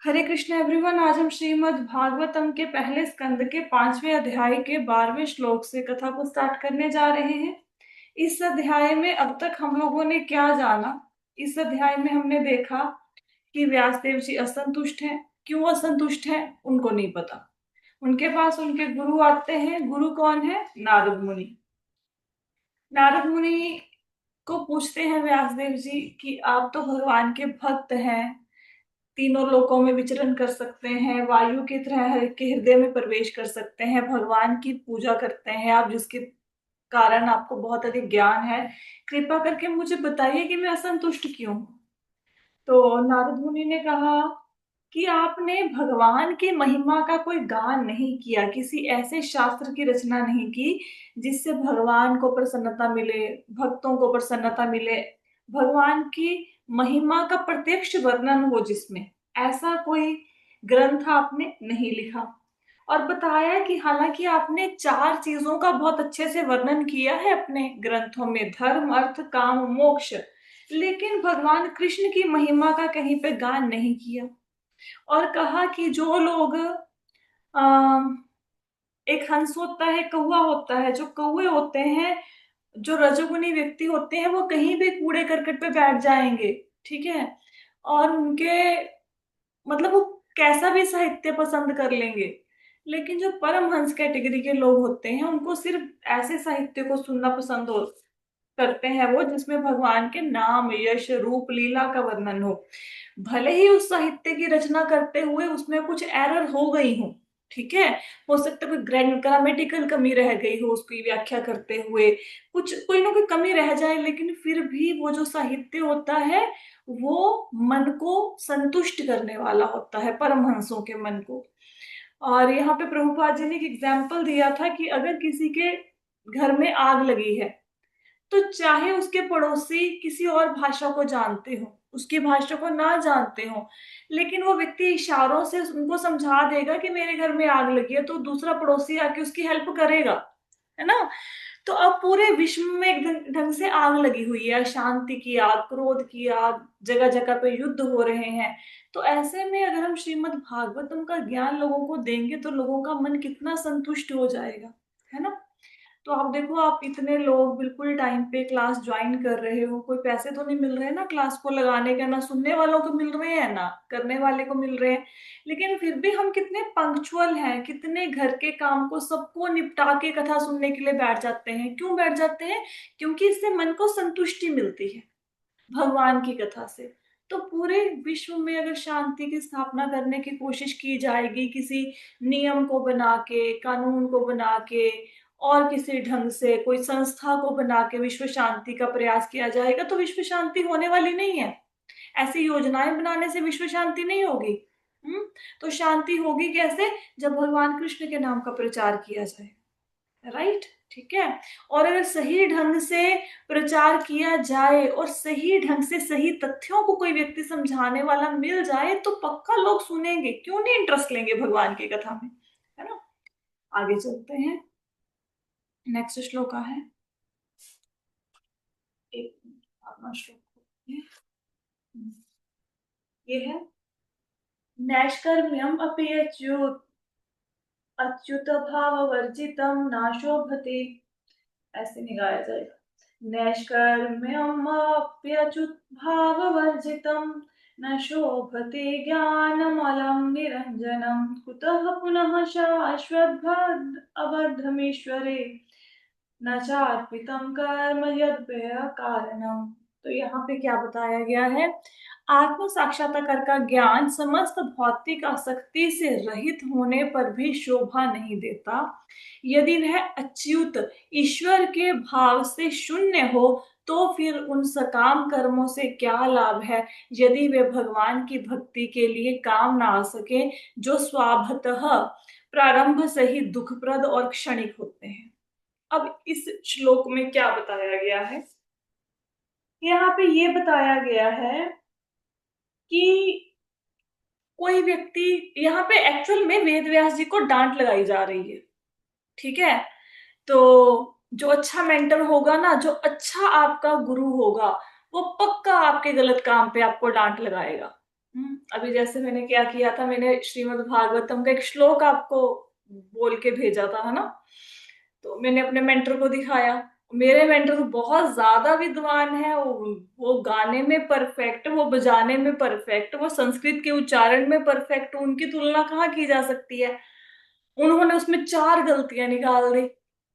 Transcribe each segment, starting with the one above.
हरे Krishna everyone. आज हम श्रीमद् भागवतम के पहले स्कंद के 5वें अध्याय के 12वें श्लोक से कथा को स्टार्ट करने जा रहे हैं। इस अध्याय में अब तक हम लोगों ने क्या जाना? इस अध्याय में हमने देखा कि व्यासदेव जी असंतुष्ट हैं। क्यों असंतुष्ट हैं उनको नहीं पता। उनके पास उनके गुरु आते हैं। गुरु कौन है? नारद मुनि। नारद मुनि को पूछते हैं व्यासदेव जी कि आप तो भगवान के भक्त हैं, तीनों लोकों में विचरण कर सकते हैं, वायु की तरह हर एक के हृदय में प्रवेश कर सकते हैं, भगवान की पूजा करते हैं आप, जिसके कारण आपको बहुत अधिक ज्ञान है। कृपा करके मुझे बताइए कि मैं असंतुष्ट क्यों हूं। तो नारद मुनि ने कहा कि आपने भगवान की महिमा का कोई गान नहीं किया, किसी ऐसे शास्त्र की रचना नहीं की जिससे भगवान को प्रसन्नता मिले, भक्तों को प्रसन्नता मिले, भगवान की महिमा का प्रत्यक्ष वर्णन हो जिसमें, ऐसा कोई ग्रंथ आपने नहीं लिखा। और बताया कि हालांकि आपने चार चीजों का बहुत अच्छे से वर्णन किया है अपने ग्रंथों में, धर्म अर्थ काम मोक्ष, लेकिन भगवान कृष्ण की महिमा का कहीं पे गान नहीं किया। और कहा कि जो लोग एक हंस होता है, कौवा होता है, जो कौवे होते हैं, जो रजोगुनी व्यक्ति होते हैं, वो कहीं भी कूड़े करकट पे बैठ जाएंगे, ठीक है, और उनके मतलब वो कैसा भी साहित्य पसंद कर लेंगे। लेकिन जो परमहंस कैटेगरी के लोग होते हैं, उनको सिर्फ ऐसे साहित्य को सुनना पसंद हो करते हैं वो जिसमें भगवान के नाम यश रूप लीला का वर्णन हो। भले ही उस साहित्य की रचना करते हुए उसमें कुछ एरर हो गई हो, ठीक है, हो सकता है कोई ग्रामेटिकल कमी रह गई हो उसकी व्याख्या करते हुए, कुछ कोई ना कोई कमी रह जाए, लेकिन फिर भी वो जो साहित्य होता है वो मन को संतुष्ट करने वाला होता है, परमहंसों के मन को। और यहाँ पे प्रभुपाद जी ने एक एग्जाम्पल दिया था कि अगर किसी के घर में आग लगी है, तो चाहे उसके पड़ोसी किसी और भाषा को जानते हो, उसकी भाषा को ना जानते हो, लेकिन वो व्यक्ति इशारों से उनको समझा देगा कि मेरे घर में आग लगी है, तो दूसरा पड़ोसी आके उसकी हेल्प करेगा, है ना। तो अब पूरे विश्व में एक ढंग से आग लगी हुई है, शांति की आग, क्रोध की आग, जगह जगह पे युद्ध हो रहे हैं। तो ऐसे में अगर हम श्रीमद् भागवतम का ज्ञान लोगों को देंगे तो लोगों का मन कितना संतुष्ट हो जाएगा, है ना। तो आप देखो, आप इतने लोग बिल्कुल टाइम पे क्लास ज्वाइन कर रहे हो, कोई पैसे तो नहीं मिल रहे ना क्लास को लगाने का, ना सुनने वालों को मिल रहे हैं ना करने वाले को मिल रहे हैं, लेकिन फिर भी हम कितने पंक्चुअल हैं, कितने घर के काम को सबको निपटा के कथा सुनने के लिए बैठ जाते हैं। क्यों बैठ जाते हैं? क्योंकि इससे मन को संतुष्टि मिलती है भगवान की कथा से। तो पूरे विश्व में अगर शांति की स्थापना करने की कोशिश की जाएगी, किसी नियम को बना के, कानून को बना के, और किसी ढंग से कोई संस्था को बना के विश्व शांति का प्रयास किया जाएगा, तो विश्व शांति होने वाली नहीं है। ऐसी योजनाएं बनाने से विश्व शांति नहीं होगी। हम्म। तो शांति होगी कैसे? जब भगवान कृष्ण के नाम का प्रचार किया जाए, राइट, ठीक है। और अगर सही ढंग से प्रचार किया जाए और सही ढंग से सही तथ्यों को कोई व्यक्ति समझाने वाला मिल जाए, तो पक्का लोग सुनेंगे, क्यों नहीं इंटरेस्ट लेंगे भगवान की कथा में, है ना। आगे चलते हैं। नेक्स्ट श्लोक का है, एक मिनट, अपना श्लोक ये है। नैष्कर्म्यम अपि अच्युत अच्युत भाव वर्जितम नाशोभते, ऐसे नहीं गाया जाएगा। नैष्कर्म्यमप्यच्युत भाववर्जितं न शोभते ज्ञानमलं निरञ्जनं, कुतः पुनः शाश्वतभद् अबद्धमीश्वरे न चार्पितं कर्म यद्व्यय कारणम। तो यहाँ पे क्या बताया गया है? आत्म साक्षात्कार का ज्ञान समस्त भौतिक आसक्ति से रहित होने पर भी शोभा नहीं देता। यदि वह अच्युत ईश्वर के भाव से शून्य हो, तो फिर उन सकाम कर्मों से क्या लाभ है, यदि वे भगवान की भक्ति के लिए काम ना आ सके, जो स्वभावतः प्रारंभ से ही दुखप्रद और क्षणिक होते हैं। अब इस श्लोक में क्या बताया गया है? यहाँ पे ये बताया गया है कि कोई व्यक्ति, यहाँ पे एक्चुअल में वेद व्यास जी को डांट लगाई जा रही है, ठीक है। तो जो अच्छा मेंटर होगा ना, जो अच्छा आपका गुरु होगा, वो पक्का आपके गलत काम पे आपको डांट लगाएगा। अभी जैसे मैंने क्या किया था, मैंने श्रीमद् भागवतम का एक श्लोक आपको बोल के भेजा था, है ना। तो मैंने अपने मेंटर को दिखाया। मेरे मेंटर तो बहुत ज्यादा विद्वान है, वो गाने में परफेक्ट, वो बजाने में परफेक्ट, वो संस्कृत के उच्चारण में परफेक्ट, उनकी तुलना कहाँ की जा सकती है। उन्होंने उसमें 4 गलतियां निकाल दी।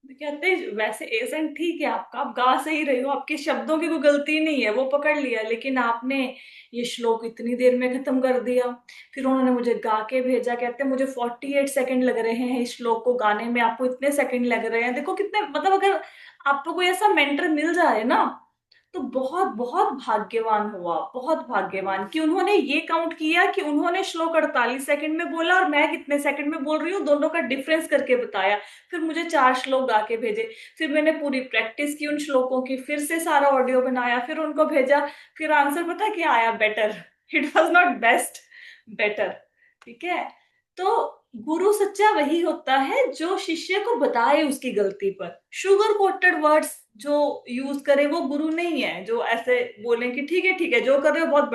कहते हैं, वैसे एसेंट ठीक है आपका, आप गा सही रहे हो, आपके शब्दों की कोई गलती नहीं है, वो पकड़ लिया, लेकिन आपने ये श्लोक इतनी देर में खत्म कर दिया। फिर उन्होंने मुझे गा के भेजा, कहते हैं मुझे 48 सेकंड लग रहे हैं इस श्लोक को गाने में, आपको इतने सेकंड लग रहे हैं। देखो कितने, मतलब अगर आपको कोई ऐसा मेंटर मिल जाए ना, तो बहुत बहुत भाग्यवान हुआ, बहुत भाग्यवान कि उन्होंने ये काउंट किया कि उन्होंने श्लोक 48 सेकंड में बोला और मैं कितने सेकंड में बोल रही हूँ, दोनों का डिफरेंस करके बताया। फिर मुझे 4 श्लोक गा के भेजे। फिर मैंने पूरी प्रैक्टिस की उन श्लोकों की, फिर से सारा ऑडियो बनाया, फिर उनको भेजा। फिर आंसर पता है क्या आया? Better. It was not best, better. ठीक है। तो गुरु सच्चा वही होता है जो शिष्य को बताए उसकी गलती पर। शुगर कोटेड वर्ड्स जो यूज करे वो गुरु नहीं है, जो ऐसे बोले कि ठीक है जो कर रहे हो बहुत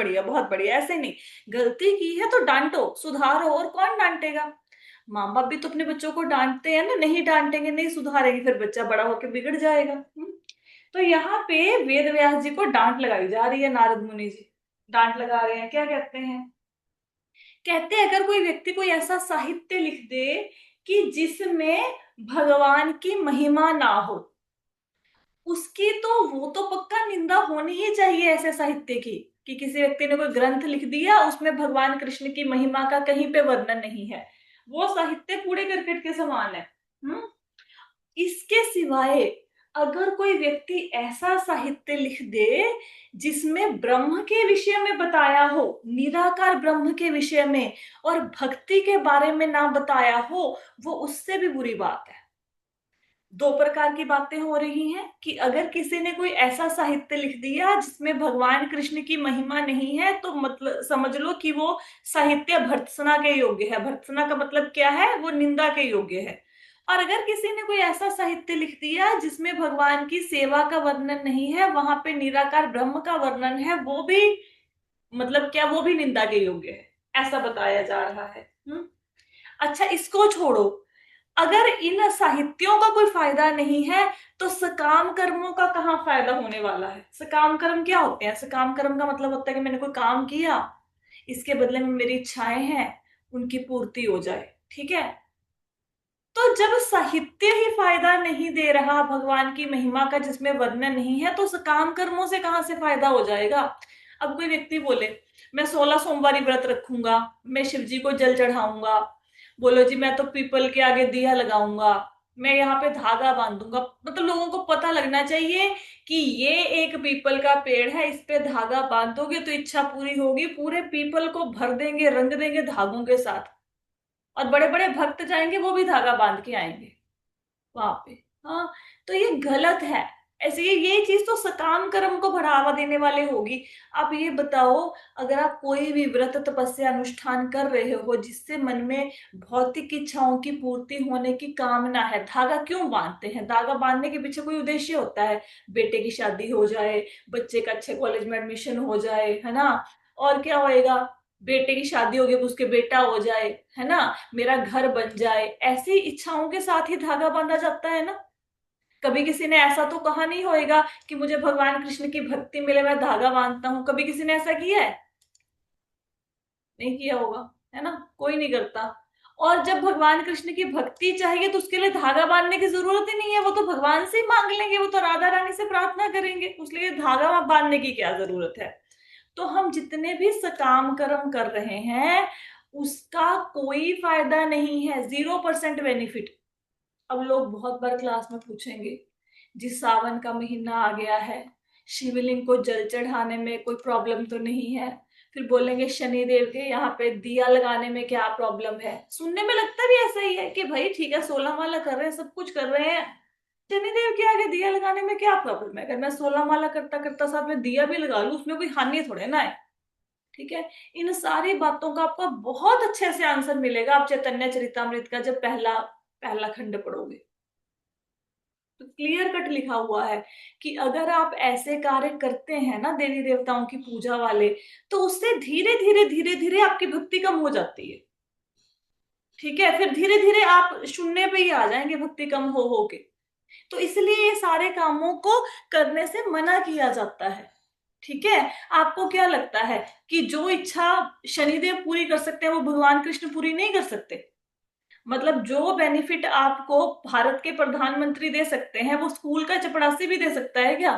बढ़िया, ऐसे नहीं। गलती की है तो डांटो, सुधारो, और कौन डांटेगा? माँ बाप भी तो अपने बच्चों को डांटते हैं ना, नहीं डांटेंगे, नहीं सुधारेंगे, फिर बच्चा बड़ा होकर बिगड़ जाएगा। तो यहाँ पे वेद व्यास जी को डांट लगाई जा रही है, नारद मुनि जी डांट लगा रहे हैं। क्या कहते हैं? कहते हैं अगर कोई व्यक्ति कोई ऐसा साहित्य लिख दे कि जिसमें भगवान की महिमा ना हो, उसकी तो वो तो पक्का निंदा होनी ही चाहिए ऐसे साहित्य की। कि किसी व्यक्ति ने कोई ग्रंथ लिख दिया, उसमें भगवान कृष्ण की महिमा का कहीं पे वर्णन नहीं है, वो साहित्य कूड़े करकट के समान है। हम्म इसके सिवाय अगर कोई व्यक्ति ऐसा साहित्य लिख दे जिसमें ब्रह्म के विषय में बताया हो, निराकार ब्रह्म के विषय में, और भक्ति के बारे में ना बताया हो, वो उससे भी बुरी बात है। दो प्रकार की बातें हो रही हैं कि अगर किसी ने कोई ऐसा साहित्य लिख दिया जिसमें भगवान कृष्ण की महिमा नहीं है, तो मतलब समझ लो कि वो साहित्य भर्त्सना के योग्य है। भर्त्सना का मतलब क्या है? वो निंदा के योग्य है। और अगर किसी ने कोई ऐसा साहित्य लिख दिया जिसमें भगवान की सेवा का वर्णन नहीं है, वहां पे निराकार ब्रह्म का वर्णन है, वो भी मतलब क्या, वो भी निंदा के योग्य है, ऐसा बताया जा रहा है। अच्छा, इसको छोड़ो। अगर इन साहित्यों का कोई फायदा नहीं है, तो सकाम कर्मों का कहाँ फायदा होने वाला है? सकाम कर्म क्या होते हैं? सकाम कर्म का मतलब होता है कि मैंने कोई काम किया, इसके बदले में मेरी इच्छाएं हैं, उनकी पूर्ति हो जाए। ठीक है। तो जब साहित्य ही फायदा नहीं दे रहा भगवान की महिमा का जिसमें वर्णन नहीं है, तो सकाम कर्मों से कहां से फायदा हो जाएगा? अब कोई व्यक्ति बोले मैं 16 सोमवारी व्रत रखूंगा, मैं शिव जी को जल चढ़ाऊंगा, बोलो जी मैं तो पीपल के आगे दिया लगाऊंगा, मैं यहाँ पे धागा बांधूंगा। मतलब लोगों को पता लगना चाहिए कि ये एक पीपल का पेड़ है, इस पे धागा बांधोगे तो इच्छा पूरी होगी। पूरे पीपल को भर देंगे, रंग देंगे धागों के साथ, और बड़े बड़े भक्त जाएंगे, वो भी धागा बांध के आएंगे वहां पे। हाँ। तो ये गलत है। ऐसे ये चीज तो सकाम कर्म को बढ़ावा देने वाले होगी। आप ये बताओ, अगर आप कोई भी व्रत तपस्या अनुष्ठान कर रहे हो जिससे मन में भौतिक इच्छाओं की पूर्ति होने की कामना है, धागा क्यों बांधते हैं? धागा बांधने के पीछे कोई उद्देश्य होता है। बेटे की शादी हो जाए, बच्चे का अच्छे कॉलेज में एडमिशन हो जाए, है ना। और क्या होएगा? बेटे की शादी होगी तो उसके बेटा हो जाए, है ना, मेरा घर बन जाए, ऐसी इच्छाओं के साथ ही धागा बांधा जाता है ना। कभी किसी ने ऐसा तो कहा नहीं होएगा कि मुझे भगवान कृष्ण की भक्ति मिले, मैं धागा बांधता हूं। कभी किसी ने ऐसा किया है? नहीं किया होगा, है ना, कोई नहीं करता। और जब भगवान कृष्ण की भक्ति चाहिए तो उसके लिए धागा बांधने की जरूरत ही नहीं है, वो तो भगवान से ही मांग लेंगे, वो तो राधा रानी से प्रार्थना करेंगे, उसके लिए धागा बांधने की क्या जरूरत है? तो हम जितने भी सकाम कर्म कर रहे हैं, उसका कोई फायदा नहीं है, 0% बेनिफिट। अब लोग बहुत बार क्लास में पूछेंगे, जिस सावन का महीना आ गया है, शिवलिंग को जल चढ़ाने में कोई प्रॉब्लम तो नहीं है? फिर बोलेंगे शनि देव के यहाँ पे दिया लगाने में क्या प्रॉब्लम है? सुनने में लगता भी ऐसा ही है कि भाई ठीक है, 16 माला कर रहे हैं, सब कुछ कर रहे हैं, शनिदेव के आगे दिया लगाने में क्या प्रॉब्लम है? अगर मैं 16 माला करता करता साथ में दिया भी लगा लूं, उसमें कोई हानि थोड़े ना है। ठीक है। इन सारी बातों का आपको बहुत अच्छे से आंसर मिलेगा आप चैतन्य चरितमृत का जब पहला पहला खंड पढ़ोगे। तो क्लियर कट लिखा हुआ है कि अगर आप ऐसे कार्य करते हैं ना देवी देवताओं की पूजा वाले, तो उससे धीरे धीरे धीरे धीरे आपकी भक्ति कम हो जाती है। ठीक है, फिर धीरे धीरे आप शून्य पे ही आ जाएंगे भक्ति कम हो के। तो इसलिए ये सारे कामों को करने से मना किया जाता है। ठीक है। आपको क्या लगता है कि जो इच्छा शनिदेव पूरी कर सकते हैं वो भगवान कृष्ण पूरी नहीं कर सकते? मतलब जो बेनिफिट आपको भारत के प्रधानमंत्री दे सकते हैं वो स्कूल का चपरासी भी दे सकता है क्या?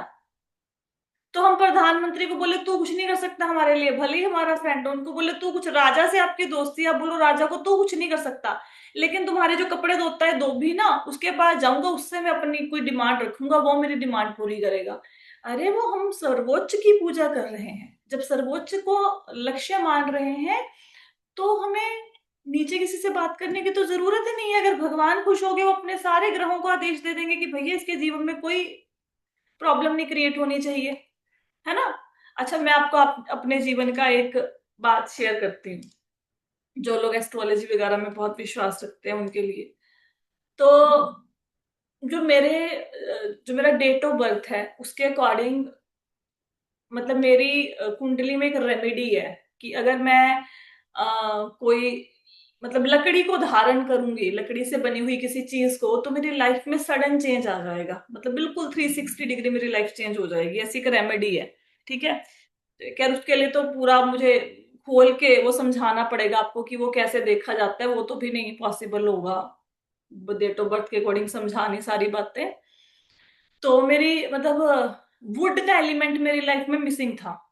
तो हम प्रधानमंत्री को बोले तू कुछ नहीं कर सकता हमारे लिए, भले ही हमारा फ्रेंड हो, उनको बोले तू कुछ, राजा से आपकी दोस्ती, आप बोलो राजा को तू कुछ नहीं कर सकता, लेकिन तुम्हारे जो कपड़े धोता है दो भी ना, उसके पास जाऊंगा, उससे मैं अपनी कोई डिमांड रखूंगा, वो मेरी डिमांड पूरी करेगा। अरे वो हम सर्वोच्च की पूजा कर रहे हैं, जब सर्वोच्च को लक्ष्य मान रहे हैं तो हमें नीचे किसी से बात करने की तो जरूरत ही नहीं है। अगर भगवान खुश हो गए वो अपने सारे ग्रहों को आदेश दे देंगे कि भैया इसके जीवन में कोई प्रॉब्लम नहीं क्रिएट होनी चाहिए, है ना। अच्छा, मैं आपको अपने जीवन का एक बात शेयर करती हूँ। जो लोग एस्ट्रोलॉजी वगैरह में बहुत विश्वास रखते हैं उनके लिए, तो जो मेरा डेट ऑफ बर्थ है उसके अकॉर्डिंग, मतलब मेरी कुंडली में एक रेमेडी है कि अगर मैं कोई, मतलब लकड़ी को धारण करूंगी, लकड़ी से बनी हुई किसी चीज को, तो मेरी लाइफ में सडन चेंज आ जाएगा, मतलब बिल्कुल 360 डिग्री मेरी लाइफ चेंज हो जाएगी, ऐसी एक रेमेडी है। ठीक है। खैर उसके लिए तो पूरा मुझे खोल के वो समझाना पड़ेगा आपको कि वो कैसे देखा जाता है, वो तो भी नहीं पॉसिबल होगा डेट ऑफ बर्थ के अकॉर्डिंग समझानी सारी बातें। तो मेरी मतलब वुड का एलिमेंट मेरी लाइफ में मिसिंग था।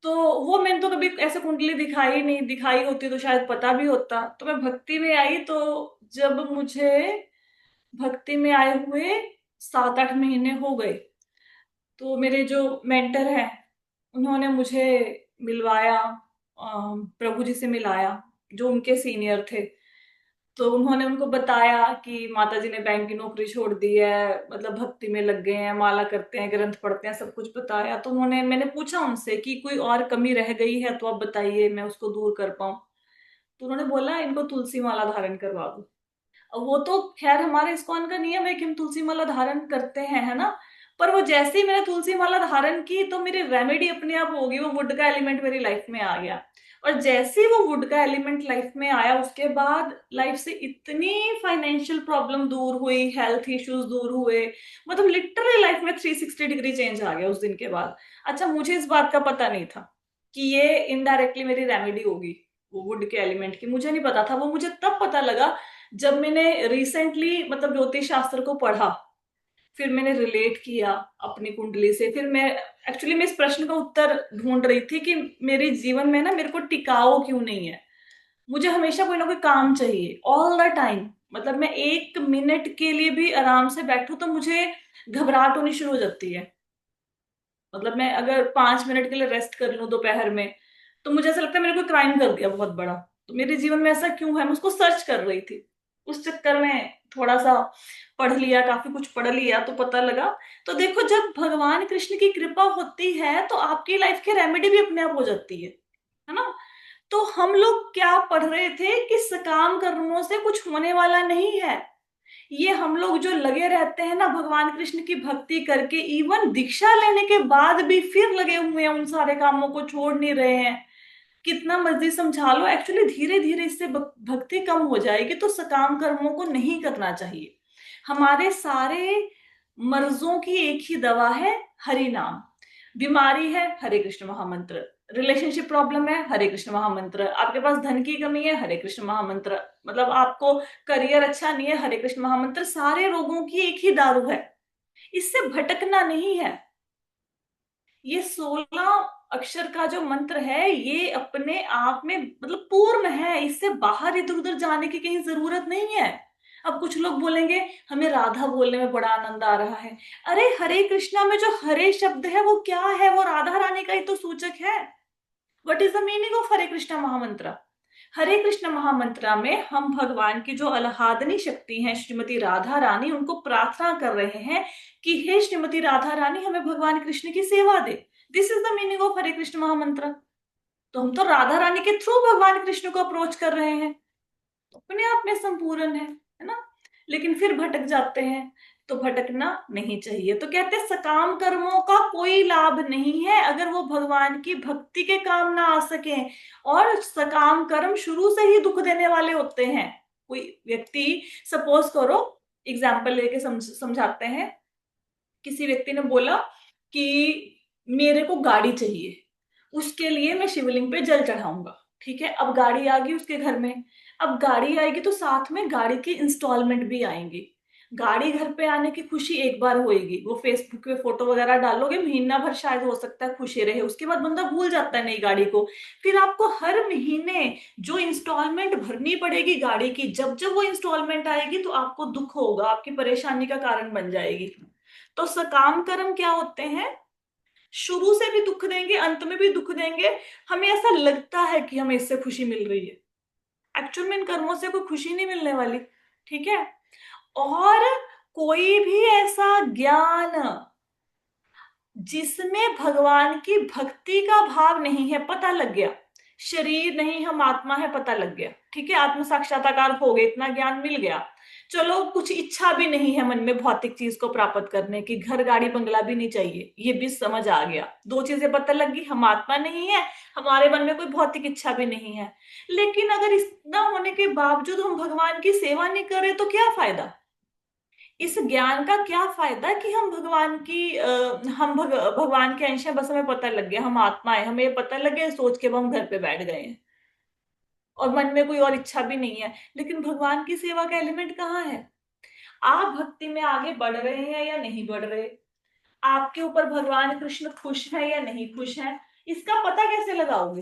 तो वो मैंने तो कभी ऐसे कुंडली दिखाई नहीं, दिखाई होती तो शायद पता भी होता। तो मैं भक्ति में आई, तो जब मुझे भक्ति में आए हुए 7-8 महीने हो गए, तो मेरे जो मेंटर हैं उन्होंने मुझे मिलवाया, प्रभु जी से मिलाया, जो उनके सीनियर थे। तो उन्होंने उनको बताया कि माता जी ने बैंक की नौकरी छोड़ दी है, मतलब भक्ति में लग गए हैं, माला करते हैं, ग्रंथ पढ़ते हैं, सब कुछ बताया। तो मैंने पूछा उनसे कि कोई और कमी रह गई है तो आप बताइए, मैं उसको दूर कर पाऊं। तो उन्होंने बोला इनको तुलसी माला धारण करवा दो। अब वो तो खैर हमारे इस्कॉन का नियम है कि हम तुलसी माला धारण करते हैं, है ना। पर वो जैसे ही मैंने तुलसी माला धारण की तो मेरी रेमेडी अपने आप होगी, वो वुड का एलिमेंट मेरी लाइफ में आ गया। और जैसे ही वो वुड का एलिमेंट लाइफ में आया उसके बाद लाइफ से इतनी फाइनेंशियल प्रॉब्लम दूर हुई, हेल्थ इश्यूज दूर हुए, मतलब लिटरली लाइफ में 360 डिग्री चेंज आ गया उस दिन के बाद। अच्छा, मुझे इस बात का पता नहीं था कि ये इनडायरेक्टली मेरी रेमेडी होगी वो वुड के एलिमेंट की, मुझे नहीं पता था। वो मुझे तब पता लगा जब मैंने रिसेंटली मतलब ज्योतिष शास्त्र को पढ़ा, फिर मैंने रिलेट किया अपनी कुंडली से। फिर मैं एक्चुअली मैं इस प्रश्न का उत्तर ढूंढ रही थी कि मेरे जीवन में ना मेरे को टिकाऊ क्यों नहीं है। मुझे हमेशा कोई ना कोई काम चाहिए ऑल द टाइम, मतलब मैं 1 मिनट के लिए भी आराम से बैठूं तो मुझे घबराहट होनी शुरू हो जाती है। मतलब मैं अगर 5 मिनट के लिए रेस्ट कर लूं दोपहर में तो मुझे ऐसा लगता है मैंने कोई क्राइम कर दिया बहुत बड़ा। तो मेरे जीवन में ऐसा क्यों है, मैं उसको सर्च कर रही थी। उस चक्कर में थोड़ा सा पढ़ लिया, काफी कुछ पढ़ लिया तो पता लगा। तो देखो, जब भगवान कृष्ण की कृपा होती है तो आपकी लाइफ की रेमेडी भी अपने आप हो जाती है ना। तो हम लोग क्या पढ़ रहे थे कि सकाम कर्मों से कुछ होने वाला नहीं है। ये हम लोग जो लगे रहते हैं ना भगवान कृष्ण की भक्ति करके, इवन दीक्षा लेने के बाद भी फिर लगे हुए हैं, उन सारे कामों को छोड़ नहीं रहे हैं, कितना मर्जी समझा लो, एक्चुअली धीरे धीरे इससे भक्ति कम हो जाएगी। तो सकाम कर्मों को नहीं करना चाहिए। हमारे सारे मर्जों की एक ही दवा है, हरि नाम। बीमारी है, हरे कृष्ण महामंत्र। रिलेशनशिप प्रॉब्लम है, हरे कृष्ण महामंत्र। आपके पास धन की कमी है, हरे कृष्ण महामंत्र। मतलब आपको करियर अच्छा नहीं है, हरे कृष्ण महामंत्र। सारे रोगों की एक ही दारू है, इससे भटकना नहीं है। ये 16 अक्षर का जो मंत्र है ये अपने आप में मतलब पूर्ण है, इससे बाहर इधर उधर जाने की कहीं जरूरत नहीं है। अब कुछ लोग बोलेंगे हमें राधा बोलने में बड़ा आनंद आ रहा है। अरे हरे कृष्णा में जो हरे शब्द है वो क्या है, वो राधा रानी का ही तो सूचक है। What is the meaning of Hare Krishna महामंत्र? हरे कृष्ण महामंत्र में हम भगवान की जो अलाहादनी शक्ति है श्रीमती राधा रानी, उनको प्रार्थना कर रहे हैं कि हे श्रीमती राधा रानी हमें भगवान कृष्ण की सेवा दे। This is the meaning of Hare Krishna महामंत्र। तो हम तो राधा रानी के थ्रू भगवान कृष्ण को अप्रोच कर रहे हैं, तो अपने आप में संपूर्ण है ना। लेकिन फिर भटक जाते हैं, तो भटकना नहीं चाहिए। तो कहते हैं सकाम कर्मों का कोई लाभ नहीं है अगर वो भगवान की भक्ति के काम ना आ सके। और सकाम कर्म शुरू से ही दुख देने वाले होते हैं। कोई व्यक्ति, सपोज करो, एग्जाम्पल लेके समझाते हैं। किसी व्यक्ति ने बोला कि मेरे को गाड़ी चाहिए, उसके लिए मैं शिवलिंग पे जल चढ़ाऊंगा। ठीक है, अब गाड़ी आ गई उसके घर में। अब गाड़ी आएगी तो साथ में गाड़ी के इंस्टॉलमेंट भी आएंगे। गाड़ी घर पे आने की खुशी एक बार होएगी, वो फेसबुक पे फोटो वगैरह डालोगे, महीना भर शायद हो सकता है खुशी रहे, उसके बाद बंदा भूल जाता है नई गाड़ी को। फिर आपको हर महीने जो इंस्टॉलमेंट भरनी पड़ेगी गाड़ी की, जब जब वो इंस्टॉलमेंट आएगी तो आपको दुख होगा, आपकी परेशानी का कारण बन जाएगी। तो सकाम कर्म क्या होते हैं, शुरू से भी दुख देंगे, अंत में भी दुख देंगे। हमें ऐसा लगता है कि हमें इससे खुशी मिल रही है, एक्चुअल में इन कर्मों से कोई खुशी नहीं मिलने वाली। ठीक है। और कोई भी ऐसा ज्ञान जिसमें भगवान की भक्ति का भाव नहीं है, पता लग गया शरीर नहीं हम आत्मा है, पता लग गया, ठीक है, आत्म साक्षात्कार हो गया, इतना ज्ञान मिल गया। चलो कुछ इच्छा भी नहीं है मन में भौतिक चीज को प्राप्त करने की, घर गाड़ी बंगला भी नहीं चाहिए, ये भी समझ आ गया, दो चीजें पता लग गई, हम आत्मा नहीं है, हमारे मन में कोई भौतिक इच्छा भी नहीं है। लेकिन अगर इतना होने के बावजूद हम भगवान की सेवा नहीं करें तो क्या फायदा? इस ज्ञान का क्या फायदा कि हम भगवान की भगवान के अंश हैं, बस हमें पता लग गया हम आत्मा है, हमें ये पता लग गया, सोच के हम घर पे बैठ गए हैं और मन में कोई और इच्छा भी नहीं है। लेकिन भगवान की सेवा का एलिमेंट कहाँ है? आप भक्ति में आगे बढ़ रहे हैं या नहीं बढ़ रहे, आपके ऊपर भगवान कृष्ण खुश है या नहीं खुश है, इसका पता कैसे लगाओगे?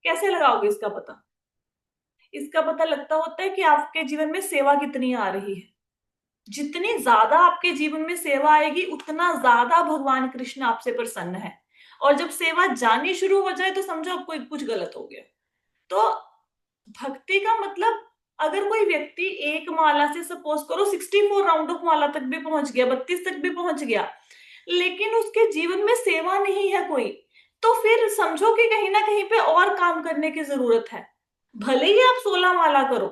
कैसे लगाओगे इसका पता? इसका पता लगता होता है कि आपके जीवन में सेवा कितनी आ रही है। जितनी ज्यादा आपके जीवन में सेवा आएगी उतना ज्यादा भगवान कृष्ण आपसे प्रसन्न है। और जब सेवा जानी शुरू हो जाए तो समझो आपको कुछ गलत हो गया। तो भक्ति का मतलब, अगर कोई व्यक्ति एक माला से सपोज करो 64 राउंड ऑफ माला तक भी पहुंच गया, 32 तक भी पहुंच गया, लेकिन उसके जीवन में सेवा नहीं है कोई, तो फिर समझो कि कहीं ना कहीं पे और काम करने की जरूरत है। भले ही आप 16 माला करो,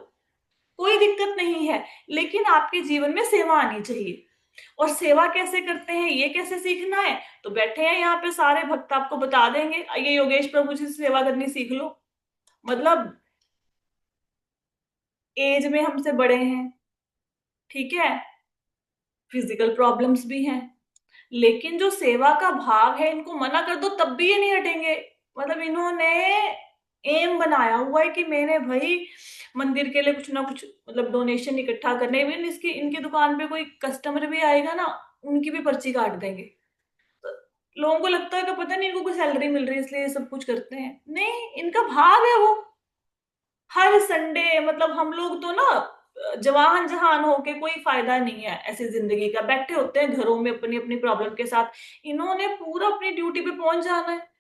कोई दिक्कत नहीं है, लेकिन आपके जीवन में सेवा आनी चाहिए। और सेवा कैसे करते हैं, ये कैसे सीखना है, तो बैठे हैं यहाँ पे सारे भक्त आपको बता देंगे, ये योगेश प्रभु जी से सेवा करनी सीख लो। मतलब एज में हमसे बड़े हैं, ठीक है, फिजिकल प्रॉब्लम्स भी हैं, लेकिन जो सेवा का भाव है, इनको मना कर दो तब भी ये नहीं हटेंगे। मतलब इन्होंने एम बनाया हुआ है कि मैंने भाई मंदिर के लिए कुछ ना कुछ मतलब डोनेशन इकट्ठा करने, इवन इसकी इनकी दुकान पे कोई कस्टमर भी आएगा ना, उनकी भी पर्ची काट देंगे। तो लोगों को लगता है कि पता नहीं इनको कोई सैलरी मिल रही है इसलिए ये सब कुछ करते हैं, नहीं, इनका भाव है वो। हर संडे, मतलब हम लोग तो ना जवान जहान होके कोई फायदा नहीं है ऐसी जिंदगी का, बैठे होते हैं घरों में अपनी अपनी प्रॉब्लम के साथ। इन्होंने पूरा अपनी ड्यूटी पे पहुंच जाना है,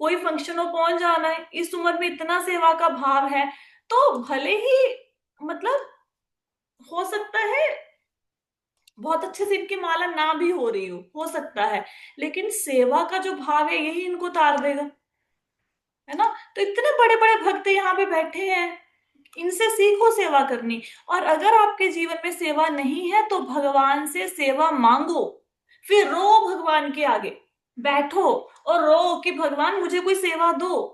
कोई फंक्शन हो पहुंच जाना है, इस उम्र में इतना सेवा का भाव है। तो भले ही मतलब हो सकता है बहुत अच्छे से इनकी माला ना भी हो रही हो सकता है, लेकिन सेवा का जो भाव है यही इनको तार देगा, है ना। तो इतने बड़े बड़े भक्त यहाँ पे बैठे हैं, इनसे सीखो सेवा करनी। और अगर आपके जीवन में सेवा नहीं है तो भगवान से सेवा मांगो, फिर रो भगवान के आगे, बैठो और रो कि भगवान मुझे कोई सेवा दो।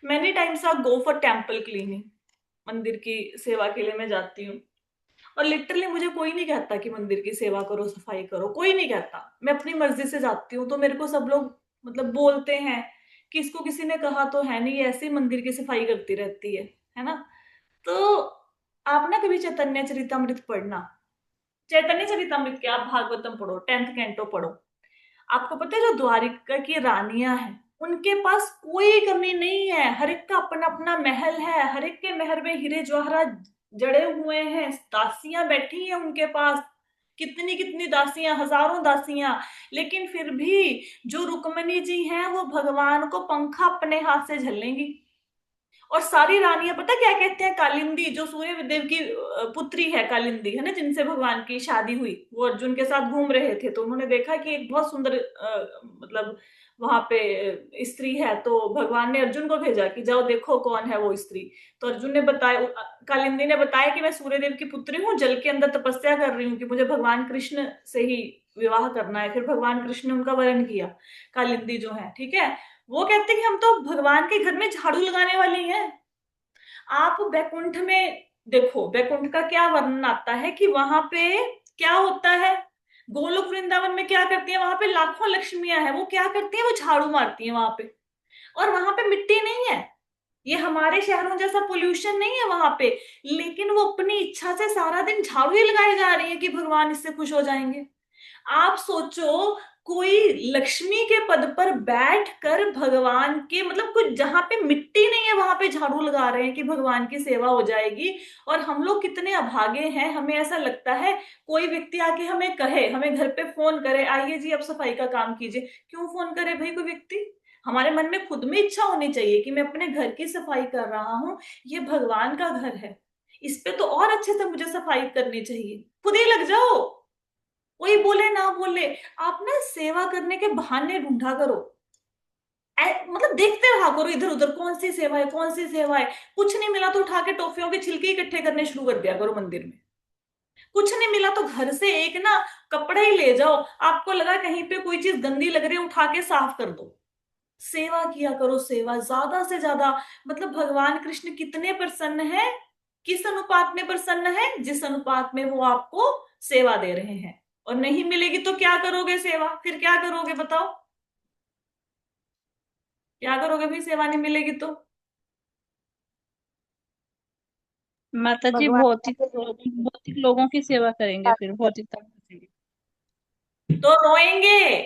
Many times I go for temple cleaning, मंदिर की सेवा के लिए मैं जाती हूँ। और लिटरली मुझे कोई नहीं कहता कि मंदिर की सेवा करो, सफाई करो, कोई नहीं कहता, मैं अपनी मर्जी से जाती हूँ। तो मेरे को सब लोग मतलब बोलते हैं कि इसको किसी ने कहा तो है नहीं, ऐसे ही मंदिर की सफाई करती रहती है ना। तो आप ना कभी चैतन्य चरितमृत पढ़ना, चैतन्य चरितमृत के आप भागवतम पढ़ो, 10th कैंटो पढ़ो। आपको पता है जो द्वारिका की रानियां हैं उनके पास कोई कमी नहीं है, हर एक का अपना अपना महल है, हर एक के महल में हीरे जवाहरात जड़े हुए हैं, दासियां बैठी हैं उनके पास, कितनी कितनी दासियां, हजारों दासियां। लेकिन फिर भी जो रुक्मणी जी हैं वो भगवान को पंखा अपने हाथ से झल्लेंगी। और सारी रानियां पता क्या कहते हैं, कालिंदी जो सूर्य देव की पुत्री है, कालिंदी है ना, जिनसे भगवान की शादी हुई, वो अर्जुन के साथ घूम रहे थे तो उन्होंने देखा कि एक बहुत सुंदर मतलब वहां पे स्त्री है, तो भगवान ने अर्जुन को भेजा कि जाओ देखो कौन है वो स्त्री। तो अर्जुन ने बताया, कालिंदी ने बताया कि मैं सूर्यदेव की पुत्री हूँ, जल के अंदर तपस्या कर रही हूँ कि मुझे भगवान कृष्ण से ही विवाह करना है। फिर भगवान कृष्ण ने उनका वरण किया। कालिंदी जो है, ठीक है, वो कहते हैं कि हम तो भगवान के घर में झाड़ू लगाने वाली हैं। आप वैकुंठ में देखो, वैकुंठ का क्या वर्णन आता है कि वहां पे क्या होता है। गोलोक वृंदावन में क्या करती है, वहां पे लाखों लक्ष्मियां हैं, वो क्या करती है, वो झाड़ू मारती है वहां पे। और वहां पे मिट्टी नहीं है, ये हमारे शहरों जैसा पोल्यूशन नहीं है वहां पे। लेकिन वो अपनी इच्छा से सारा दिन झाड़ू ही लगाए जा रही है कि भगवान इससे खुश हो जाएंगे। आप सोचो, कोई लक्ष्मी के पद पर बैठ कर भगवान के, मतलब कुछ जहां पे मिट्टी नहीं है वहां पे झाड़ू लगा रहे हैं कि भगवान की सेवा हो जाएगी। और हम लोग कितने अभागे हैं, हमें ऐसा लगता है कोई व्यक्ति आके हमें कहे, हमें घर पे फोन करे, आइए जी अब सफाई का काम कीजिए। क्यों फोन करे भाई कोई व्यक्ति? हमारे मन में खुद में इच्छा होनी चाहिए कि मैं अपने घर की सफाई कर रहा हूं, ये भगवान का घर है, इस पे तो और अच्छे से मुझे सफाई करनी चाहिए। खुद ही लग जाओ, कोई बोले ना बोले। आप ना सेवा करने के बहाने ढूंढा करो। मतलब देखते रहा करो इधर उधर, कौन सी सेवा है, कौन सी सेवा है। कुछ नहीं मिला तो उठा के टॉफियों के छिलके इकट्ठे करने शुरू कर दिया करो मंदिर में। कुछ नहीं मिला तो घर से एक ना कपड़ा ही ले जाओ। आपको लगा कहीं पे कोई चीज गंदी लग रही है, उठा के साफ कर दो। सेवा किया करो, सेवा ज्यादा से ज्यादा। मतलब भगवान कृष्ण कितने प्रसन्न है, किस अनुपात में प्रसन्न है, जिस अनुपात में वो आपको सेवा दे रहे हैं। और नहीं मिलेगी तो क्या करोगे सेवा, फिर क्या करोगे बताओ? क्या करोगे भाई, सेवा नहीं मिलेगी तो? माता जी भगवान भौतिक भौतिक लोगों की सेवा करेंगे, फिर भौतिकता करेंगे। तो रोएंगे।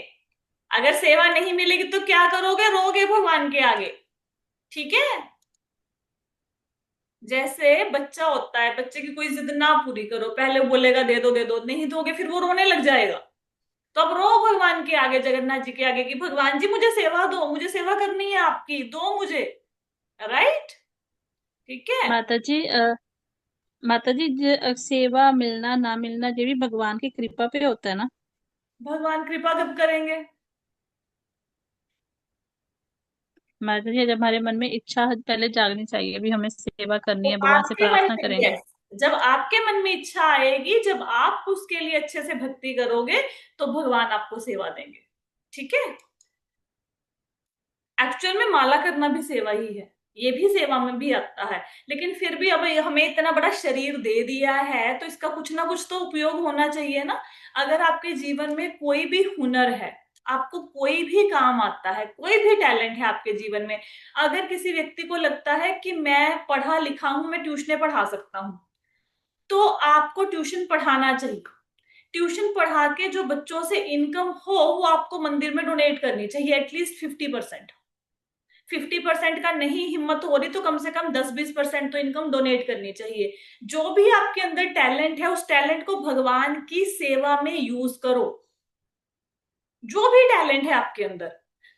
अगर सेवा नहीं मिलेगी तो क्या करोगे, रोगे भगवान के आगे। ठीक है। जैसे बच्चा होता है, बच्चे की कोई जिद ना पूरी करो, पहले बोलेगा दे दो दे दो, नहीं दोगे फिर वो रोने लग जाएगा। तो अब रो भगवान के आगे, जगन्नाथ जी के आगे कि भगवान जी मुझे सेवा दो, मुझे सेवा करनी है आपकी, दो मुझे। राइट। ठीक है। माता जी सेवा मिलना ना मिलना ये भी भगवान की कृपा पे होता है ना। भगवान कृपा कब करेंगे? माता जी जब हमारे मन में इच्छा पहले जागनी चाहिए, भी हमें सेवा करनी तो है, भगवान से आपके मन प्रार्थना में, करेंगे। यस, जब आपके मन में इच्छा आएगी, जब आप उसके लिए अच्छे से भक्ति करोगे, तो भगवान आपको सेवा देंगे। ठीक है। एक्चुअल में माला करना भी सेवा ही है, ये भी सेवा में भी आता है। लेकिन फिर भी अब हमें इतना बड़ा शरीर दे दिया है तो इसका कुछ ना कुछ तो उपयोग होना चाहिए ना। अगर आपके जीवन में कोई भी हुनर है, आपको कोई भी काम आता है, कोई भी टैलेंट है आपके जीवन में, अगर किसी व्यक्ति को लगता है कि मैं पढ़ा लिखा हूं, मैं ट्यूशन पढ़ा सकता हूं, तो आपको ट्यूशन पढ़ाना चाहिए। ट्यूशन पढ़ा के जो बच्चों से इनकम हो, वो आपको मंदिर में डोनेट करनी चाहिए, एटलीस्ट 50%। 50% का नहीं हिम्मत हो रही तो कम से कम 10-20% तो इनकम डोनेट करनी चाहिए। जो भी आपके अंदर टैलेंट है, उस टैलेंट को भगवान की सेवा में यूज करो। जो भी टैलेंट है आपके अंदर,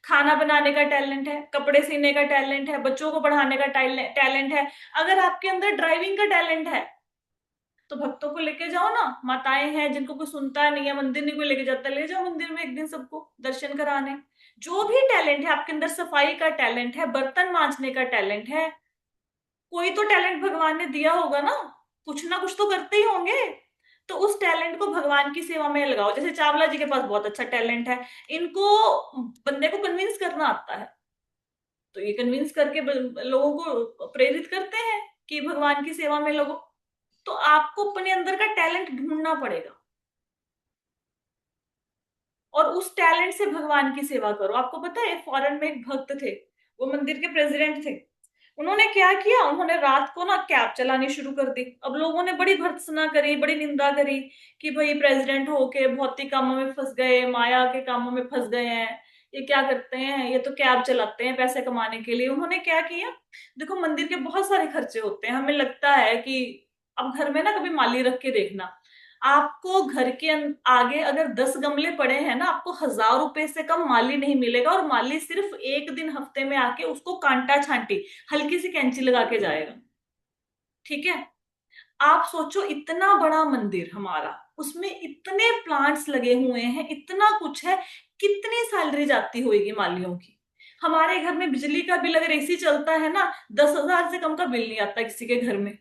खाना बनाने का टैलेंट है, कपड़े सीने का टैलेंट है, बच्चों को पढ़ाने का टैलेंट है, अगर आपके अंदर ड्राइविंग का टैलेंट है, तो भक्तों को लेके जाओ ना। माताएं हैं जिनको कोई सुनता नहीं है, मंदिर नहीं कोई लेके जाता, ले जाओ मंदिर में एक दिन सबको दर्शन कराने। जो भी टैलेंट है आपके अंदर, सफाई का टैलेंट है, बर्तन मांजने का टैलेंट है, कोई तो टैलेंट भगवान ने दिया होगा ना कुछ तो करते ही होंगे। तो उस टैलेंट को भगवान की सेवा में लगाओ। जैसे चावला जी के पास बहुत अच्छा टैलेंट है, इनको बंदे को कन्विंस करना आता है, तो ये कन्विंस करके लोगों को प्रेरित करते हैं कि भगवान की सेवा में लगो। तो आपको अपने अंदर का टैलेंट ढूंढना पड़ेगा और उस टैलेंट से भगवान की सेवा करो। आपको पता है, फॉरेन में एक भक्त थे, वो मंदिर के प्रेसिडेंट थे। उन्होंने क्या किया, उन्होंने रात को ना कैब चलानी शुरू कर दी। अब लोगों ने बड़ी भर्त्सना करी, बड़ी निंदा करी कि भाई प्रेसिडेंट होके भौतिक कामों में फंस गए, माया के कामों में फंस गए हैं, ये क्या करते हैं, ये तो कैब चलाते हैं पैसे कमाने के लिए। उन्होंने क्या किया, देखो मंदिर के बहुत सारे खर्चे होते हैं, हमें लगता है कि अब घर में ना कभी माली रख के देखना, आपको घर के आगे अगर 10 गमले पड़े हैं ना, आपको 1000 रुपए से कम माली नहीं मिलेगा। और माली सिर्फ एक दिन हफ्ते में आके उसको कांटा छांटी हल्की सी कैंची लगा के जाएगा। ठीक है। आप सोचो, इतना बड़ा मंदिर हमारा, उसमें इतने प्लांट्स लगे हुए हैं, इतना कुछ है, कितनी सैलरी जाती होगी मालियों की। हमारे घर में बिजली का बिल अगर एसी चलता है ना, 10,000 से कम का बिल नहीं आता किसी के घर में।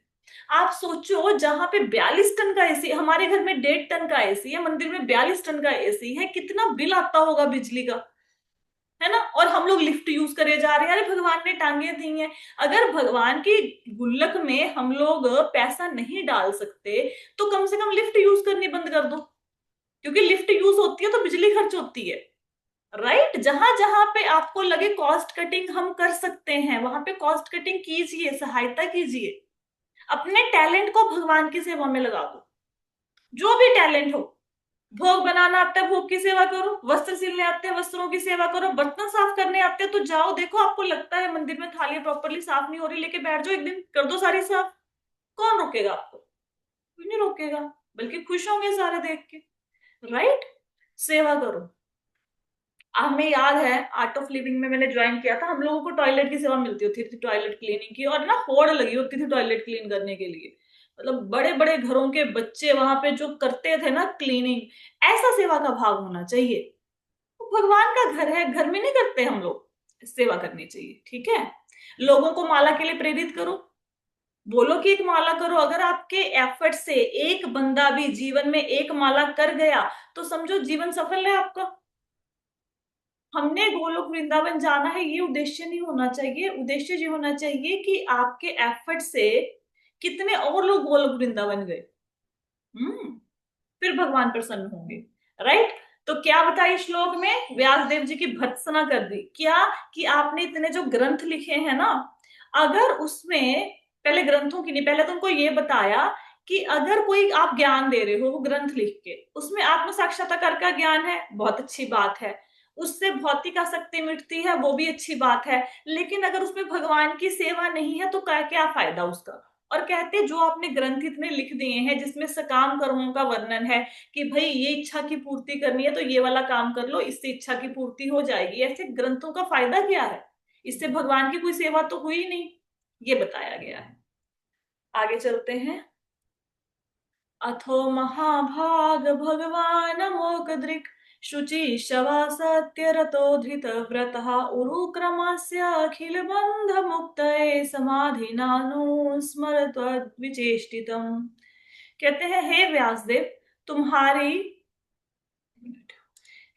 आप सोचो, जहां पे 42 टन का एसी, हमारे घर में 1.5 टन का एसी है, मंदिर में 42 टन का एसी है, कितना बिल आता होगा बिजली का, है ना। और हम लोग लिफ्ट यूज करे जा रहे हैं। अरे भगवान ने टांगे दी हैं, अगर भगवान की गुल्लक में हम लोग पैसा नहीं डाल सकते तो कम से कम लिफ्ट यूज करनी बंद कर दो, क्योंकि लिफ्ट यूज होती है तो बिजली खर्च होती है। राइट, जहां जहां पे आपको लगे कॉस्ट कटिंग हम कर सकते हैं, वहां पे कॉस्ट कटिंग कीजिए, सहायता कीजिए। अपने टैलेंट को भगवान की सेवा में लगा दो, जो भी टैलेंट हो। भोग बनाना आता है, भोग की सेवा करो। वस्त्र सिलने आते हैं, वस्त्रों की सेवा करो। बर्तन साफ करने आते हैं तो जाओ, देखो आपको लगता है मंदिर में थाली प्रॉपरली साफ नहीं हो रही, लेके बैठ जाओ, एक दिन कर दो सारी साफ। कौन रोकेगा आपको? कोई नहीं रोकेगा, बल्कि खुश होंगे सारे देख के। राइट, सेवा करो। हमें याद है आर्ट ऑफ लिविंग में मैंने ज्वाइन किया था, हम लोगों को टॉयलेट की सेवा मिलती होती थी, टॉयलेट क्लीनिंग की, और ना होड़ लगी होती थी टॉयलेट क्लीन करने के लिए। मतलब बड़े बड़े घरों के बच्चे वहां पे जो करते थे ना क्लीनिंग, ऐसा सेवा का भाव होना चाहिए। तो भगवान का घर है, घर में नहीं करते हम लोग, सेवा करनी चाहिए, ठीक है। लोगों को माला के लिए प्रेरित करो, बोलो कि एक माला करो। अगर आपके एफर्ट से एक बंदा भी जीवन में एक माला कर गया तो समझो जीवन सफल है आपका। हमने गोलोक वृंदावन जाना है, ये उद्देश्य नहीं होना चाहिए। उद्देश्य ये होना चाहिए कि आपके एफर्ट से कितने और लोग गोलोक वृंदावन गए। हम्म, फिर भगवान प्रसन्न होंगे। राइट। तो क्या बताया श्लोक में, व्यास देव जी की भर्त्सना कर दी क्या, कि आपने इतने जो ग्रंथ लिखे हैं ना, अगर उसमें, पहले ग्रंथों की नहीं, पहले तो उनको ये बताया कि अगर कोई आप ज्ञान दे रहे हो, वो ग्रंथ लिख के, उसमें आत्म साक्षात्कार का ज्ञान है, बहुत अच्छी बात है। उससे भौतिक आसक्ति मिटती है, वो भी अच्छी बात है। लेकिन अगर उसमें भगवान की सेवा नहीं है तो क्या क्या फायदा उसका। और कहते जो आपने ग्रंथ इतने लिख दिए हैं जिसमें सकाम कर्मों का वर्णन है, कि भाई ये इच्छा की पूर्ति करनी है तो ये वाला काम कर लो, इससे इच्छा की पूर्ति हो जाएगी, ऐसे ग्रंथों का फायदा क्या है? इससे भगवान की कोई सेवा तो हुई नहीं, ये बताया गया है। आगे चलते हैं। अथो महाभाग भगवान मोकदृक् शुचि शवा सत्य रतो धृत व्रतः उरुक्रमस्य अखिल बंध मुक्त समाधि नानु स्मर विचेष्टितम। कहते हैं, हे व्यासदेव, तुम्हारी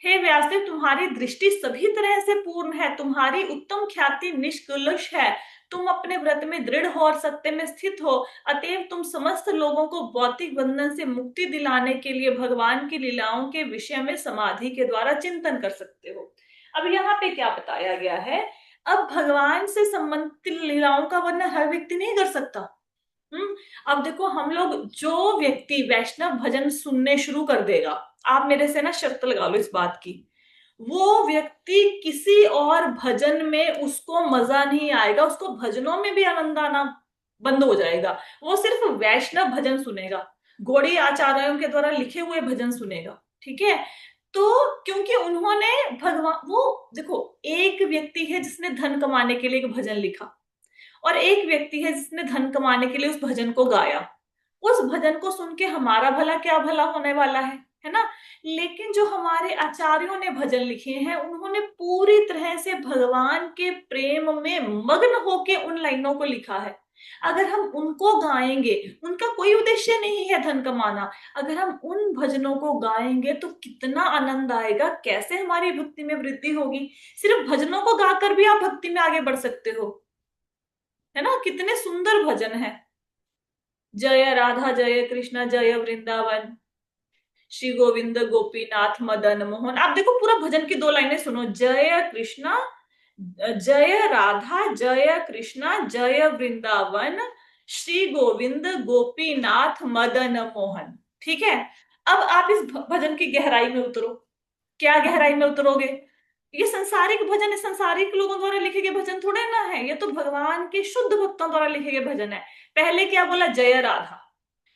हे व्यासदेव, तुम्हारी दृष्टि सभी तरह से पूर्ण है, तुम्हारी उत्तम ख्याति निष्कलुष है, तुम अपने व्रत में दृढ़ हो और सत्य में स्थित हो। अतएव तुम समस्त लोगों को भौतिक बंधन से मुक्ति दिलाने के लिए भगवान की लीलाओं के विषय में समाधि के द्वारा चिंतन कर सकते हो। अब यहाँ पे क्या बताया गया है, अब भगवान से संबंधित लीलाओं का वर्णन हर व्यक्ति नहीं कर सकता। हम्म, अब देखो, हम लोग, जो व्यक्ति वैष्णव भजन सुनने शुरू कर देगा, आप मेरे से ना शर्त लगा लो इस बात की, वो व्यक्ति किसी और भजन में उसको मजा नहीं आएगा, उसको भजनों में भी आनंद आना बंद हो जाएगा। वो सिर्फ वैष्णव भजन सुनेगा, गौड़ी आचार्यों के द्वारा लिखे हुए भजन सुनेगा, ठीक है। तो क्योंकि उन्होंने भगवान, वो देखो, एक व्यक्ति है जिसने धन कमाने के लिए एक भजन लिखा, और एक व्यक्ति है जिसने धन कमाने के लिए उस भजन को गाया। उस भजन को सुन के हमारा भला क्या भला होने वाला है ना। लेकिन जो हमारे आचार्यों ने भजन लिखे हैं, उन्होंने पूरी तरह से भगवान के प्रेम में मग्न होके उन लाइनों को लिखा है। अगर हम उनको गाएंगे, उनका कोई उद्देश्य नहीं है धन कमाना, अगर हम उन भजनों को गाएंगे तो कितना आनंद आएगा, कैसे हमारी भक्ति में वृद्धि होगी। सिर्फ भजनों को गाकर भी आप भक्ति में आगे बढ़ सकते हो, है ना। कितने सुंदर भजन है, जय राधा जय कृष्ण जय वृंदावन, श्री गोविंद गोपीनाथ मदन मोहन। आप देखो पूरा भजन की दो लाइनें सुनो, जय कृष्णा, जय राधा जय कृष्णा जय वृंदावन, श्री गोविंद गोपीनाथ मदन मोहन। ठीक है। अब आप इस भजन की गहराई में उतरो। क्या गहराई में उतरोगे? ये संसारिक भजन है, संसारिक लोगों द्वारा लिखे गए भजन थोड़े ना है, ये तो भगवान के शुद्ध भक्तों द्वारा लिखे गए भजन है। पहले क्या बोला? जय राधा,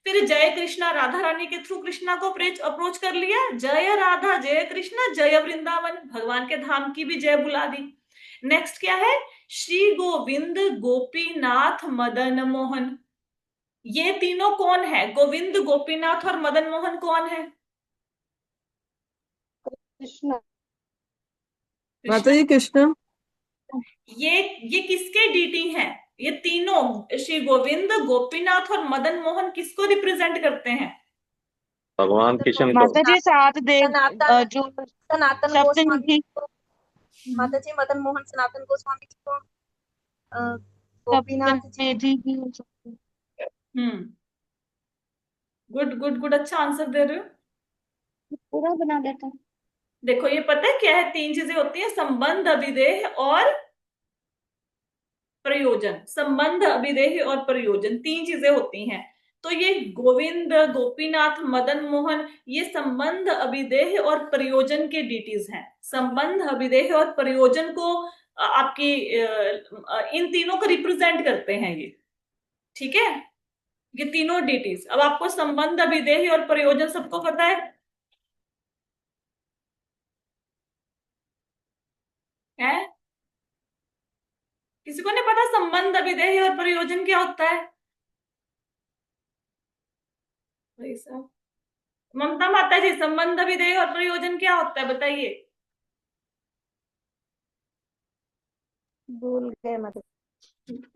फिर जय कृष्णा, राधा रानी के थ्रू कृष्णा को अप्रोच कर लिया, जय राधा जय कृष्णा जय वृंदावन, भगवान के धाम की भी जय बुला दी। नेक्स्ट क्या है? श्री गोविंद गोपीनाथ मदन मोहन। ये तीनों कौन है? गोविंद, गोपीनाथ और मदन मोहन कौन है? कृष्ण। कृष्ण। माता जी कृष्ण। ये ये किसके डीटी हैं? ये तीनों, श्री गोविंद, गोपीनाथ और मदन मोहन, किसको रिप्रेजेंट करते हैं? भगवान कृष्ण को। माता जी सात देव सनातन जो सनातन गोस्वामी सप्तनिधि को, माता जी मदन मोहन सनातन गोस्वामी जी को, अ, गोपीनाथ जी। सप्तनिधि भी हो सकते हैं। हम्म। गुड गुड गुड, अच्छा आंसर दे रहे हो। पूरा बना देता हूँ। देखो ये पता है क्या है, तीन चीजें होती है, संबंध, अभिदेह और प्रयोजन। संबंध, अभिदेह और प्रयोजन, तीन चीजें होती हैं। तो ये गोविंद, गोपीनाथ, मदन मोहन, ये संबंध, अभिदेह और प्रयोजन के डीटीज हैं। संबंध, अभिदेह और प्रयोजन को आपकी इन तीनों को रिप्रेजेंट करते हैं ये। ठीक है, ये तीनों डीटीज। अब आपको संबंध, अभिदेह और प्रयोजन सबको पता है? किसी को नहीं पता संबंध, अभिदेह और प्रयोजन क्या होता है? भाई साहब, ममता माता जी, संबंध, अभिधेय और प्रयोजन क्या होता है बताइए। भूल गए मतलब।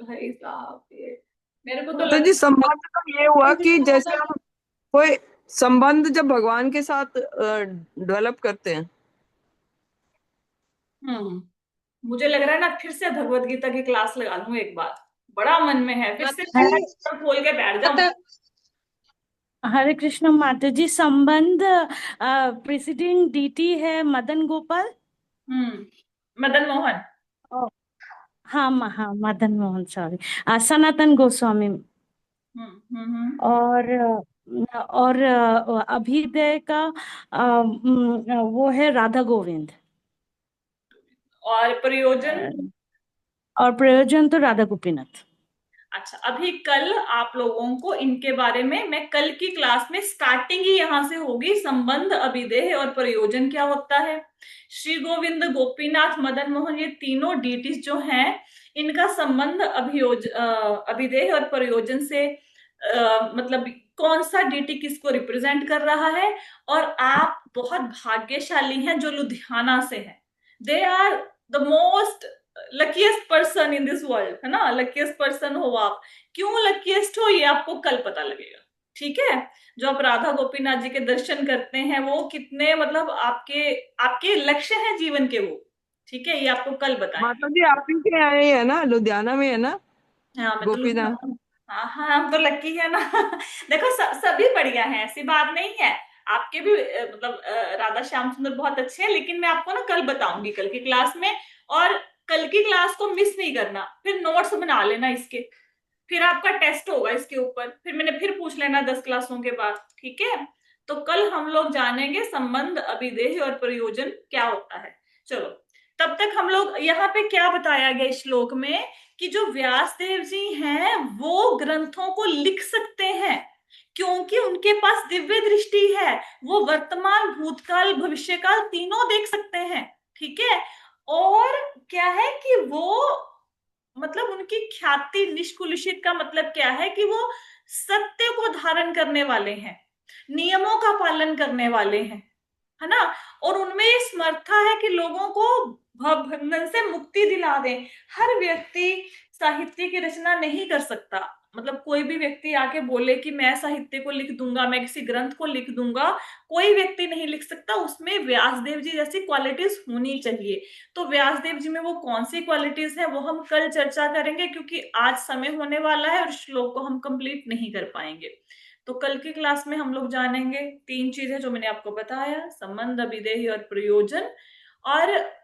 भाई साहब, ये मेरे को तो माता जी लगता संबंध तो ये हुआ कि जैसे है। हम कोई संबंध जब भगवान के साथ डेवलप करते हैं। मुझे लग रहा है ना, फिर से भगवत गीता की क्लास लगा लूं एक बार। बड़ा मन में है, फिर से माता जी खोल के बैठ जाऊं। माता हरे कृष्ण माता जी, संबंध प्रेसिडेंट डीटी है मदन गोपाल। हम्म। मदन मोहन। ओ, हाँ हाँ मदन मोहन, सॉरी। सनातन गोस्वामी। और अभिदय का वो है राधा गोविंद। और प्रयोजन? और प्रयोजन तो राधा गोपीनाथ। अच्छा, अभी कल आप लोगों को इनके बारे में, मैं कल की क्लास में स्टार्टिंग ही यहां से होगी, संबंध, अभिदेह और प्रयोजन क्या होता है। श्री गोविंद, गोपीनाथ, मदन मोहन, ये तीनों डीटीज जो हैं, इनका संबंध अभिदेह और प्रयोजन से मतलब कौन सा डीटी किसको रिप्रेजेंट कर रहा है। और आप बहुत भाग्यशाली हैं जो लुधियाना से हैं। They are the most luckiest person in this world, है ना। लकीएस्ट पर्सन हो आप। क्यों लकीएस्ट हो, ये आपको कल पता लगेगा। ठीक है, जो आप राधा गोपीनाथ जी के दर्शन करते हैं, वो कितने मतलब आपके आपके लक्ष्य हैं जीवन के वो। ठीक है, ये आपको कल माता बताएंगे। जी आप ही के यहाँ ही है ना, लुधियाना में है ना हाँ, मैं तो गोपीनाथ। हाँ हाँ, हम तो लकी है ना। देखो सभी बढ़िया हैं, ऐसी बात नहीं है। आपके भी मतलब राधा श्याम सुंदर बहुत अच्छे हैं, लेकिन मैं आपको ना कल बताऊंगी, कल की क्लास में। और कल की क्लास को मिस नहीं करना, फिर नोट्स बना लेना इसके। फिर आपका टेस्ट होगा इसके ऊपर, फिर मैंने फिर पूछ लेना 10 क्लासों के बाद। ठीक है, तो कल हम लोग जानेंगे संबंध, अभिदेह और प्रयोजन क्या होता है। चलो, तब तक हम लोग यहाँ पे क्या बताया गया इस श्लोक में, कि जो व्यास देव जी हैं वो ग्रंथों को लिख सकते हैं, क्योंकि उनके पास दिव्य दृष्टि है। वो वर्तमान, भूतकाल, भविष्यकाल तीनों देख सकते हैं। ठीक है, और क्या है कि वो मतलब उनकी ख्याति निष्कुलिशित का मतलब क्या है कि वो सत्य को धारण करने वाले हैं, नियमों का पालन करने वाले हैं, है ना। और उनमें ये समर्था है कि लोगों को भवबंधन से मुक्ति दिला दें। हर व्यक्ति साहित्य की रचना नहीं कर सकता। मतलब कोई भी व्यक्ति आके बोले कि मैं साहित्य को लिख दूंगा, मैं किसी ग्रंथ को लिख दूंगा, कोई व्यक्ति नहीं लिख सकता। उसमें व्यासदेव जी जैसी क्वालिटीज होनी चाहिए। तो व्यासदेव जी में वो कौन सी क्वालिटीज है वो हम कल चर्चा करेंगे, क्योंकि आज समय होने वाला है और श्लोक को हम कंप्लीट नहीं कर पाएंगे। तो कल की क्लास में हम लोग जानेंगे तीन चीजें जो मैंने आपको बताया, संबंध, अभिदेह और प्रयोजन। और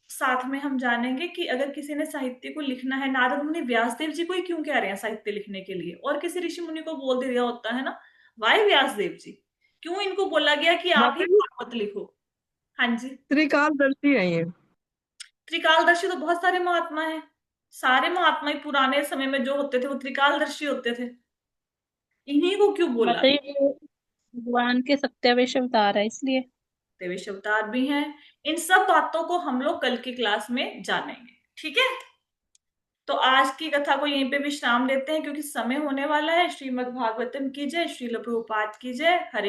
साथ में हम जानेंगे कि अगर किसी ने साहित्य को लिखना है, नारद मुनि व्यासदेव जी को ही क्यों कह रहे हैं साहित्य लिखने के लिए, और किसी ऋषि मुनि को बोल दिया होता है ना, वाई व्यासदेव जी, क्यों इनको बोला गया कि आप ही माता जी भागवत लिखो। हाँ जी। त्रिकालदर्शी है ये। त्रिकालदर्शी तो बहुत सारे महात्मा हैं। सारे महात्मा ही पुराने समय में जो होते थे वो त्रिकालदर्शी होते थे। इन्हीं को क्यों बोला? माता जी वो भगवान के सत्यावेश अवतार है इसलिए। देवेश अवतार भी हैं। इन सब बातों को हम लोग कल की क्लास में जानेंगे। ठीक है, तो आज की कथा को यहीं पे विश्राम देते हैं, क्योंकि समय होने वाला है। श्रीमद् भागवतम की जय, श्रील प्रभुपाद की जय। हरे